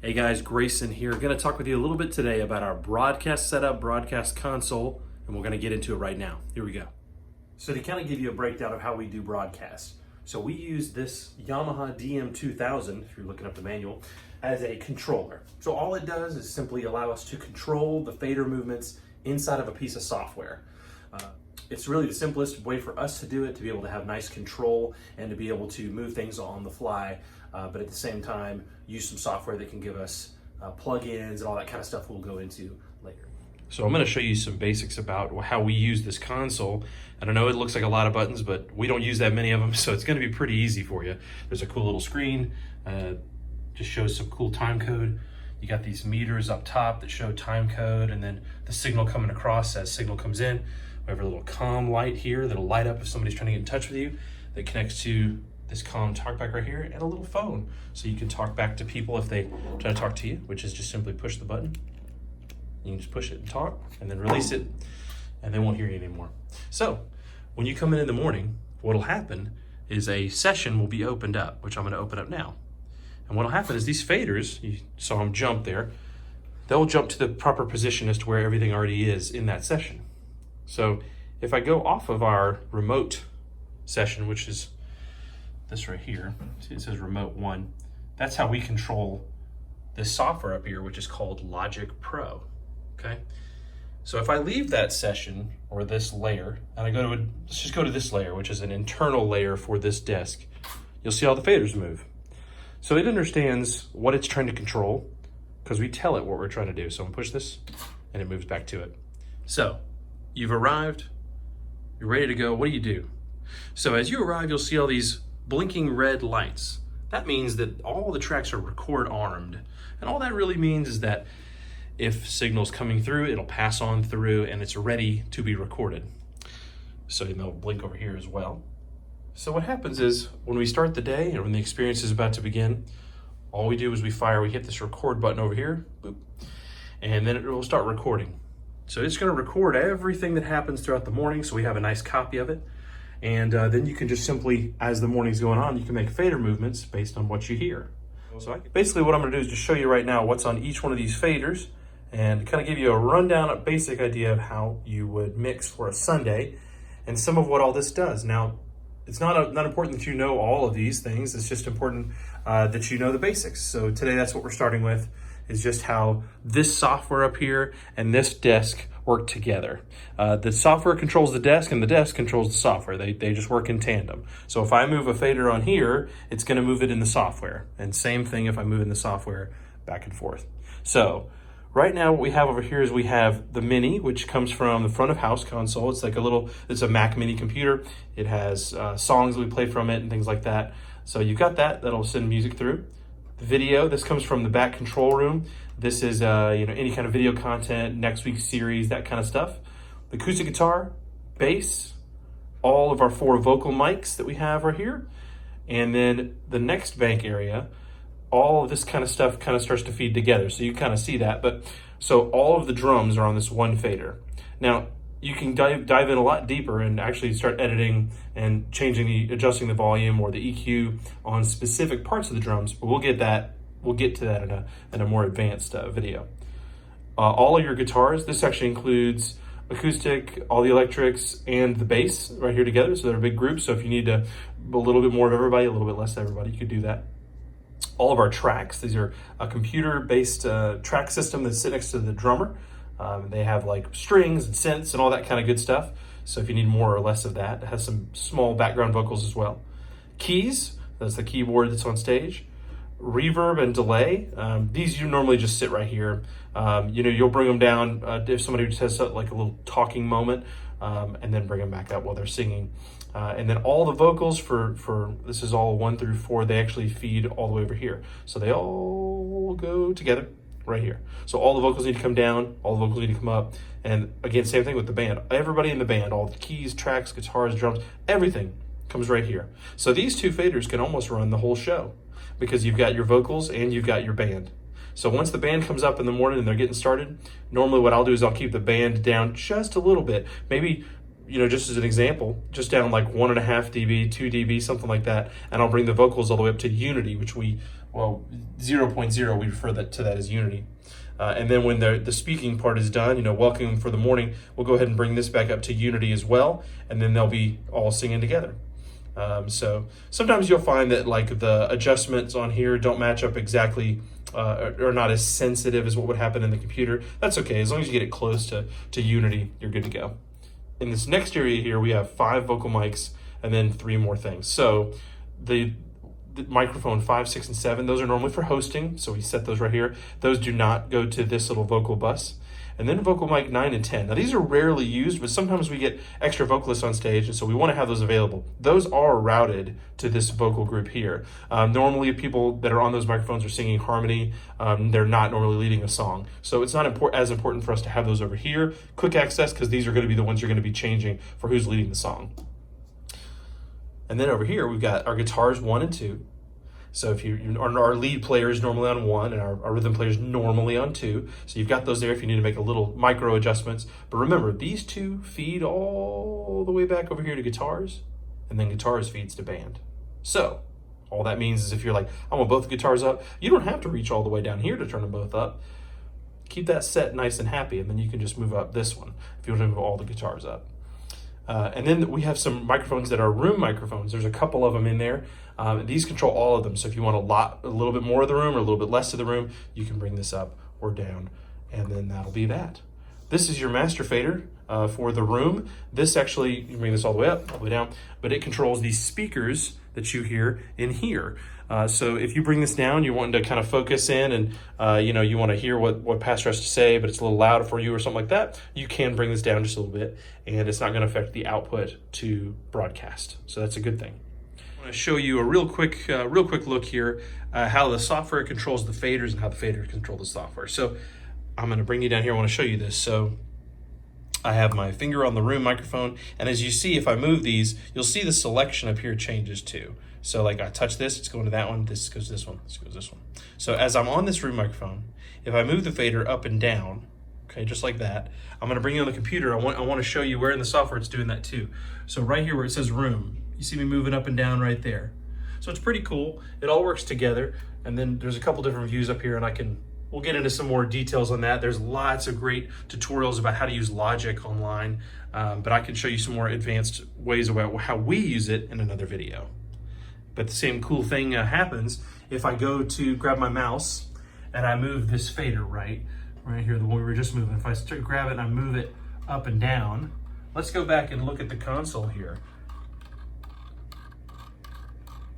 Hey guys, Grayson here. Going to talk with you a little bit today about our broadcast setup, broadcast console, and we're going to get into it right now. Here we go. So to kind of give you a breakdown of how we do broadcasts. So we use this Yamaha DM2000, if you're looking up the manual, as a controller. So all it does is simply allow us to control the fader movements inside of a piece of software. It's really the simplest way for us to do it, to be able to have nice control and to be able to move things on the fly, but at the same time use some software that can give us plugins and all that kind of stuff we'll go into later. So I'm going to show you some basics about how we use this console. And I know it looks like a lot of buttons, but we don't use that many of them, so it's going to be pretty easy for you. There's a cool little screen, just shows some cool time code. You got these meters up top that show time code, and then the signal coming across as signal comes in. We have a little comm light here that'll light up if somebody's trying to get in touch with you, that connects to this comm talkback right here, and a little phone. So you can talk back to people if they try to talk to you, which is just simply push the button. You can just push it and talk, and then release it, and they won't hear you anymore. So when you come in the morning, what'll happen is a session will be opened up, which I'm gonna open up now. And what'll happen is these faders, you saw them jump there, they'll jump to the proper position as to where everything already is in that session. So if I go off of our remote session, which is this right here, see it says remote 1, that's how we control this software up here, which is called Logic Pro, okay? So if I leave that session or this layer, and I go to, let's just go to this layer, which is an internal layer for this desk, you'll see all the faders move. So it understands what it's trying to control because we tell it what we're trying to do. So I'm gonna push this and it moves back to it. So you've arrived, you're ready to go, what do? So as you arrive, you'll see all these blinking red lights. That means that all the tracks are record armed. And all that really means is that if signal's coming through, it'll pass on through and it's ready to be recorded. So they'll blink over here as well. So what happens is when we start the day and when the experience is about to begin, all we do is we hit this record button over here, boop, and then it will start recording. So it's going to record everything that happens throughout the morning, so we have a nice copy of it. And then you can just simply, as the morning's going on, you can make fader movements based on what you hear. So basically what I'm going to do is just show you right now what's on each one of these faders and kind of give you a rundown, a basic idea of how you would mix for a Sunday and some of what all this does. Now, it's not important that you know all of these things. It's just important that you know the basics. So today that's what we're starting with, is just how this software up here and this desk work together. The software controls the desk and the desk controls the software. They just work in tandem. So if I move a fader on here, it's gonna move it in the software. And same thing if I move in the software back and forth. So right now what we have over here is we have the Mini, which comes from the front of house console. It's like it's a Mac Mini computer. It has songs that we play from it and things like that. So you've got that'll send music through. The video, this comes from the back control room. This is any kind of video content, next week's series, that kind of stuff. The acoustic guitar, bass, all of our 4 vocal mics that we have right here. And then the next bank area, all of this kind of stuff kind of starts to feed together. So you kind of see that. But so all of the drums are on this one fader. Now, you can dive in a lot deeper and actually start editing and adjusting the volume or the EQ on specific parts of the drums, but we'll get to that in a more advanced video. All of your guitars, this actually includes acoustic, all the electrics, and the bass right here together, so they're a big group. So if you need a little bit more of everybody, a little bit less of everybody, you could do that. All of our tracks, these are a computer-based track system that sits next to the drummer. They have like strings and synths and all that kind of good stuff. So if you need more or less of that, it has some small background vocals as well. Keys, that's the keyboard that's on stage. Reverb and delay, these you normally just sit right here. You'll bring them down if somebody just has like a little talking moment, and then bring them back up while they're singing. And then all the vocals for this is all 1 through 4, they actually feed all the way over here. So they all go together right here. So all the vocals need to come down, all the vocals need to come up. And again, same thing with the band. Everybody in the band, all the keys, tracks, guitars, drums, everything comes right here. So these 2 faders can almost run the whole show because you've got your vocals and you've got your band. So once the band comes up in the morning and they're getting started, normally what I'll do is I'll keep the band down just a little bit. Maybe, just as an example, just down like 1.5 dB, 2 dB, something like that. And I'll bring the vocals all the way up to unity, which we well, 0.0, we refer to that as unity. And then when the speaking part is done, welcome for the morning, we'll go ahead and bring this back up to unity as well, and then they'll be all singing together. So sometimes you'll find that like the adjustments on here don't match up exactly or not as sensitive as what would happen in the computer. That's okay. As long as you get it close to unity, you're good to go. In this next area here, we have 5 vocal mics and then 3 more things. So the microphone 5, 6, and 7, those are normally for hosting. So we set those right here. Those do not go to this little vocal bus. And then vocal mic 9 and 10. Now these are rarely used, but sometimes we get extra vocalists on stage, and so we want to have those available. Those are routed to this vocal group here. Normally people that are on those microphones are singing harmony. They're not normally leading a song. So it's not as important for us to have those over here. Quick access, because these are going to be the ones you're going to be changing for who's leading the song. And then over here, we've got our guitars 1 and 2. So if our lead player is normally on 1 and our rhythm player is normally on 2. So you've got those there if you need to make a little micro adjustments. But remember, these 2 feed all the way back over here to guitars, and then guitars feeds to band. So all that means is if you're like, I want both the guitars up, you don't have to reach all the way down here to turn them both up. Keep that set nice and happy, and then you can just move up this one if you want to move all the guitars up. And then we have some microphones that are room microphones. There's a couple of them in there. These control all of them. So if you want a little bit more of the room or a little bit less of the room, you can bring this up or down, and then that'll be that. This is your master fader for the room. This actually, you bring this all the way up, all the way down, but it controls these speakers that you hear in here. So if you bring this down, you're wanting to kind of focus in and you want to hear what Pastor has to say, but it's a little loud for you or something like that, you can bring this down just a little bit, and it's not going to affect the output to broadcast. So that's a good thing. I want to show you a real quick look here how the software controls the faders and how the faders control the software. So I'm going to bring you down here. I want to show you this. So I have my finger on the room microphone, and as you see, if I move these, you'll see the selection up here changes too. So like I touch this, it's going to that one, this goes to this one, this goes to this one. So as I'm on this room microphone, if I move the fader up and down, okay, just like that, I'm gonna bring you on the computer. I want to show you where in the software it's doing that too. So right here where it says room, you see me moving up and down right there. So it's pretty cool. It all works together. And then there's a couple different views up here, and we'll get into some more details on that. There's lots of great tutorials about how to use Logic online, but I can show you some more advanced ways about how we use it in another video. But the same cool thing happens if I go to grab my mouse and I move this fader right here, the one we were just moving. If I grab it and I move it up and down, let's go back and look at the console here.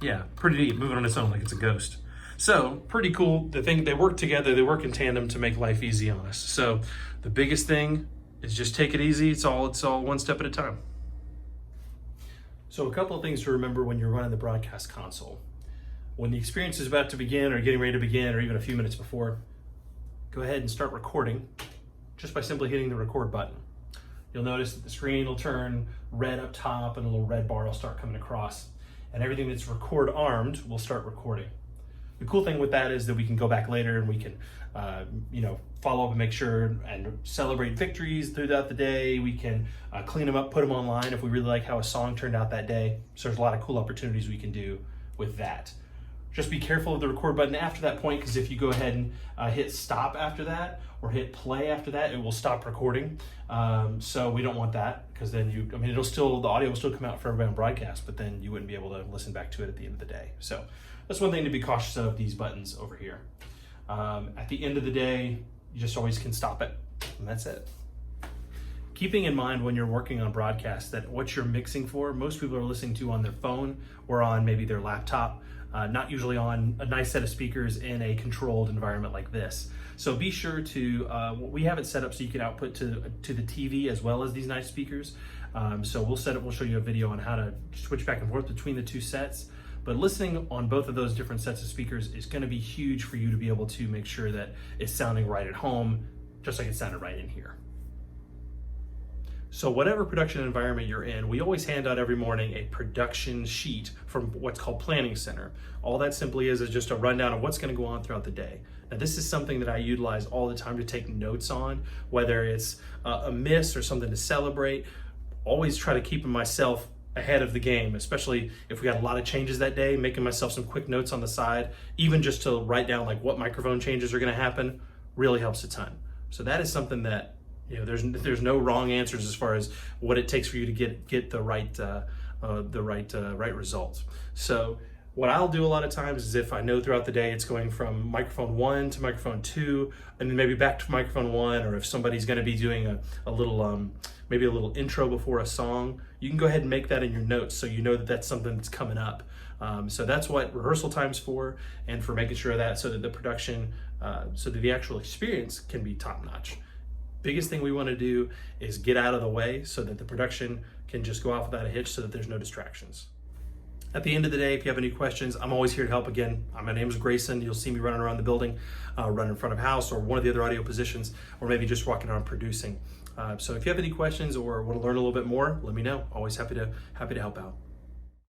Yeah, pretty neat, moving on its own like it's a ghost. So pretty cool. The thing, they work together, they work in tandem to make life easy on us. So the biggest thing is just take it easy. It's all one step at a time. So a couple of things to remember when you're running the broadcast console. When the experience is about to begin or getting ready to begin or even a few minutes before, go ahead and start recording just by simply hitting the record button. You'll notice that the screen will turn red up top and a little red bar will start coming across, and everything that's record armed will start recording. The cool thing with that is that we can go back later and we can follow up and make sure and celebrate victories throughout the day. We can clean them up, put them online if we really like how a song turned out that day. So there's a lot of cool opportunities we can do with that. Just be careful of the record button after that point, because if you go ahead and hit stop after that or hit play after that, it will stop recording. So we don't want that, because then the audio will still come out for everybody on broadcast, but then you wouldn't be able to listen back to it at the end of the day. So that's one thing to be cautious of, these buttons over here. At the end of the day, you just always can stop it, and that's it. Keeping in mind when you're working on broadcast that what you're mixing for, most people are listening to on their phone or on maybe their laptop, not usually on a nice set of speakers in a controlled environment like this. So be sure to, we have it set up so you can output to the TV as well as these nice speakers. So we'll show you a video on how to switch back and forth between the two sets. But listening on both of those different sets of speakers is going to be huge for you to be able to make sure that it's sounding right at home, just like it sounded right in here. So whatever production environment you're in, we always hand out every morning a production sheet from what's called Planning Center. All that simply is just a rundown of what's going to go on throughout the day. Now this is something that I utilize all the time to take notes on, whether it's a miss or something to celebrate. Always try to keep myself ahead of the game, especially if we got a lot of changes that day, making myself some quick notes on the side, even just to write down like what microphone changes are going to happen, really helps a ton. So that is something that, there's no wrong answers as far as what it takes for you to get the right results. So what I'll do a lot of times is if I know throughout the day it's going from microphone 1 to microphone 2, and then maybe back to microphone 1, or if somebody's going to be doing a little maybe a little intro before a song, you can go ahead and make that in your notes so you know that that's something that's coming up. So that's what rehearsal time's for, and for making sure that so that the production, so that the actual experience can be top notch. Biggest thing we want to do is get out of the way so that the production can just go off without a hitch, so that there's no distractions. At the end of the day, if you have any questions, I'm always here to help. Again, my name is Grayson. You'll see me running around the building, running in front of house or one of the other audio positions, or maybe just walking around producing. So if you have any questions or want to learn a little bit more, let me know. Always happy to help out.